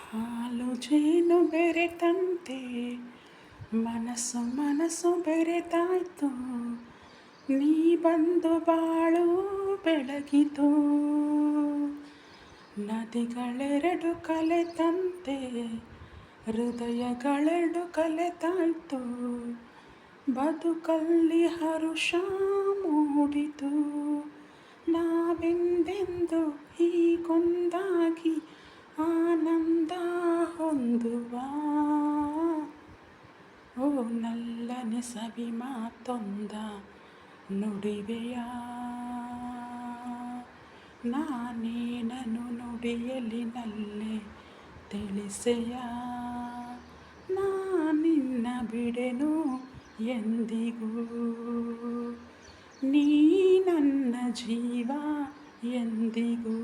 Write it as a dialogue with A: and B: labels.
A: ಹಾಲು ಜೇನು ಬೆರೆತಂತೆ ಮನಸ್ಸು ಮನಸ್ಸು ಬೆರೆತಾಯ್ತು, ನೀ ಬಂದು ಬಾಳು ಬೆಳಗಿತು. ನದಿಗಳೆರಡು ಕಲೆತಂತೆ ಹೃದಯಗಳೆರಡು ಕಲೆತಾಯ್ತು, ಬದುಕಲ್ಲಿ ಹರುಷ ಮೂಡಿತು. ನಾವೆಂದೆಂದು ಹೀಗೊಂದಾಗಿ ಆನಂದ ಹೊಂದುವ. ಓ ನಲ್ಲನೆ ಸವಿ ಮಾತೊಂದ ನುಡಿವೆಯ, ನಾನೇನನು ನುಡಿಯಲಿ ನಲ್ಲೆ ತಿಳಿಸೆಯ. ನಾನಿನ್ನ ಬಿಡೆನು ಎಂದಿಗೂ, ನೀ ನನ್ನ ಜೀವ ಎಂದಿಗೂ.